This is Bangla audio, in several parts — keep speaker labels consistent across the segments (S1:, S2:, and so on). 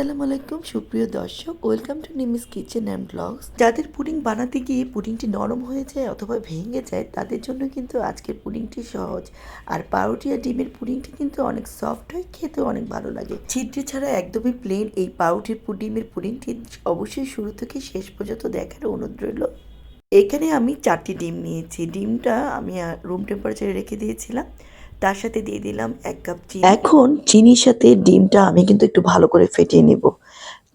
S1: আসসালামু আলাইকুম সুপ্রিয় দর্শক, welcome to Nimi's kitchen and blogs. যাদের পুডিং বানাতে গিয়ে পুডিংটি নরম হয়ে যায় অথবা ভেঙে যায় তাদের জন্য কিন্তু আজকের পুডিংটি সহজ। আর পাউরুটি আর ডিমের পুডিংটি কিন্তু অনেক সফট হয়, খেতেও অনেক ভালো লাগে। ছিদ্রে ছাড়া একদমই প্লেন এই পাউরুটির ডিমের পুডিংটি অবশ্যই শুরু থেকে শেষ পর্যন্ত দেখার অনুরোধ রইল। এখানে আমি 4টি ডিম নিয়েছি। ডিমটা আমি রুম টেম্পারেচারে রেখে দিয়েছিলাম। তার সাথে দিয়ে দিলাম 1 কাপ চিনি। এখন চিনির সাথে ডিমটা আমি কিন্তু একটু ভালো করে ফেটিয়ে নেব।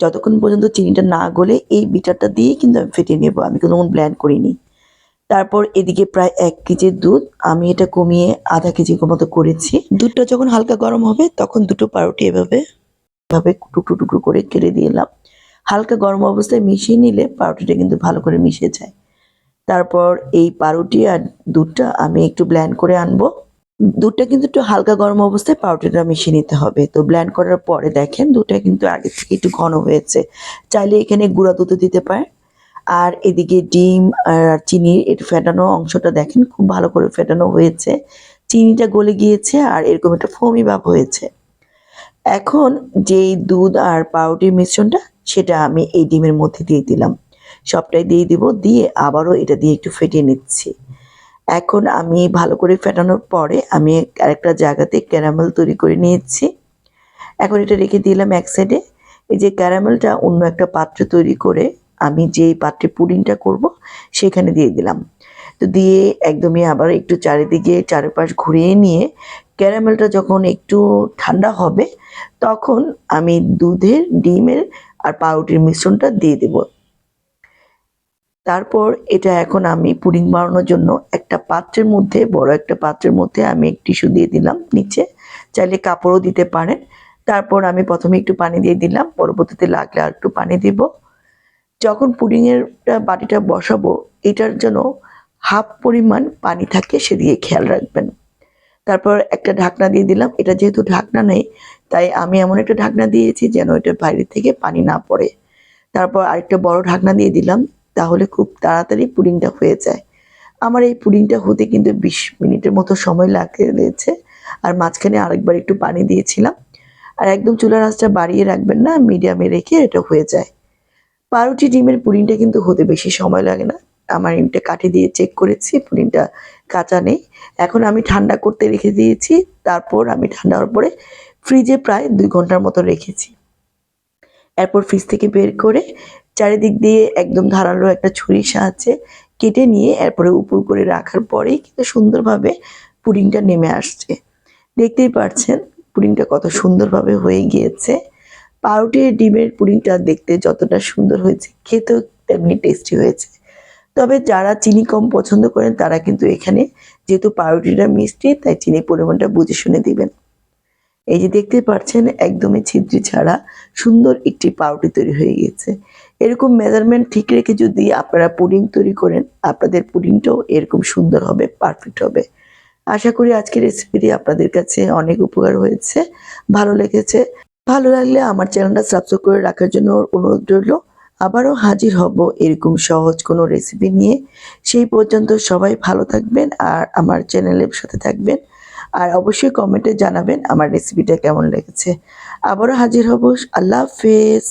S1: যতক্ষণ পর্যন্ত চিনিটা না গলে এই বিটারটা দিয়েই কিন্তু আমি ফেটিয়ে নেব, আমি কোনো ব্ল্যান্ড করিনি। তারপর এদিকে প্রায় 1 কেজির দুধ আমি এটা কমিয়ে আধা কেজি মতো করেছি। দুধটা যখন হালকা গরম হবে তখন দুটো পাউরুটি এভাবে টুকরো টুকরো করে কেটে দিলাম। হালকা গরম অবস্থায় মিশিয়ে নিলে পাউরুটিটা কিন্তু ভালো করে মিশে যায়। তারপর এই পাউরুটি আর দুধটা আমি একটু ব্ল্যান্ড করে আনবো। দুধটা কিন্তু একটু হালকা গরম অবস্থায় পাউরুটিটা মিশিয়ে নিতে হবে। তো ব্ল্যান্ড করার পরে দেখেন দুধটা কিন্তু আগে থেকে একটু ঘন হয়েছে। চাইলে এখানে গুঁড়া দুধও দিতে পারেন। আর এদিকে ডিম আর চিনির একটু ফেটানো অংশটা দেখেন খুব ভালো করে ফেটানো হয়েছে। চিনিটা গলে গিয়েছে আর এরকম একটা ফোমি ভাব হয়েছে। এখন যেই দুধ আর পাউরুটির মিশ্রণটা সেটা আমি এই ডিমের মধ্যে দিয়ে দিলাম। সবটাই দিয়ে দিব, দিয়ে আবারও এটা দিয়ে একটু ফেটিয়ে নিচ্ছি। এখন আমি ভালো করে ফেটানোর পরে আমি আরেকটা জায়গাতে ক্যারামেল তৈরি করে নিয়েছি। এখন এটা রেখে দিলাম এক সাইডে। এই যে ক্যারামেলটা অন্য একটা পাত্র তৈরি করে আমি যেই পাত্রে পুডিংটা করব সেখানে দিয়ে দিলাম। তো দিয়ে একদমই আবার একটু চারিদিকে চারপাশ ঘুরিয়ে নিয়ে ক্যারামেলটা যখন একটু ঠান্ডা হবে তখন আমি দুধের, ডিমের আর পাউরুটির মিশ্রণটা দিয়ে দেব। তারপর এটা এখন আমি পুডিং বানানোর জন্য একটা পাত্রের মধ্যে, বড় একটা পাত্রের মধ্যে আমি এক টিস্যু দিয়ে দিলাম নিচে, চাইলে কাপড়ও দিতে পারেন। তারপর আমি প্রথমে একটু পানি দিয়ে দিলাম, পরবর্তীতে লাগলে আর একটু পানি দিব। যখন পুডিংয়ের বাটিটা বসাবো এটার জন্য হাফ পরিমাণ পানি থাকে সেদিকে খেয়াল রাখবেন। তারপর একটা ঢাকনা দিয়ে দিলাম। এটা যেহেতু ঢাকনা নেই তাই আমি এমন একটা ঢাকনা দিয়েছি যেন এটা বাইরে থেকে পানি না পড়ে। তারপর আরেকটা বড় ঢাকনা দিয়ে দিলাম, তাহলে খুব তাড়াতাড়ি পুডিংটা হয়ে যায়। আমার এই পুডিংটা হতে কিন্তু 20 মিনিটের মতো সময় লেগেছে। আর মাঝখানে আরেকবার একটু পানি দিয়েছিলাম। আর একদম চুলার আঁচটা বাড়িয়ে রাখবেন না, মিডিয়ামে রেখে এটা হয়ে যায়। পাউরুটি ডিমের পুডিংটা কিন্তু হতে বেশি সময় লাগে না। আমার এটা কাঠি দিয়ে চেক করেছি, পুডিংটা কাঁচা নেই। এখন আমি ঠান্ডা করতে রেখে দিয়েছি। তারপর আমি ঠান্ডা হওয়ার পরে ফ্রিজে প্রায় 2 ঘন্টার মতো রেখেছি। এরপর ফ্রিজ থেকে বের করে চারিদিক দিয়ে একদম ধারালো একটা ছুরির সাহায্যে কেটে নিয়ে এরপরে উপর করে রাখার পরেই কিন্তু সুন্দরভাবে পুডিংটা নেমে আসছে। দেখতেই পাচ্ছেন পুডিংটা কত সুন্দরভাবে হয়ে গিয়েছে। পাউরুটি ডিমের পুডিংটা দেখতে যতটা সুন্দর হয়েছে খেতেও তেমনি টেস্টি হয়েছে। তবে যারা চিনি কম পছন্দ করেন তারা কিন্তু এখানে, যেহেতু পাউরুটিটা মিষ্টি তাই চিনির পরিমাণটা বুঝে শুনে দিবেন। এই যে দেখতে পাচ্ছেন একদমই ছিদ্রি ছাড়া সুন্দর একটি পাউরুটি তৈরি হয়ে গিয়েছে। এরকম মেজারমেন্ট ঠিক রেখে যদি আপনারা পুডিং তৈরি করেন আপনাদের পুডিংটাও এরকম সুন্দর হবে, পারফেক্ট হবে। আশা করি আজকের রেসিপিটি আপনাদের কাছে অনেক উপকার হয়েছে, ভালো লেগেছে। ভালো লাগলে আমার চ্যানেলটা সাবস্ক্রাইব করে রাখার জন্য অনুরোধ রইল। আবারও হাজির হব এরকম সহজ কোনো রেসিপি নিয়ে। সেই পর্যন্ত সবাই ভালো থাকবেন আর আমার চ্যানেলের সাথে থাকবেন। আর অবশ্যই কমেন্টে জানাবেন আমার রেসিপিটা কেমন লেগেছে। আবারও হাজির হব। আল্লাহ হাফেজ।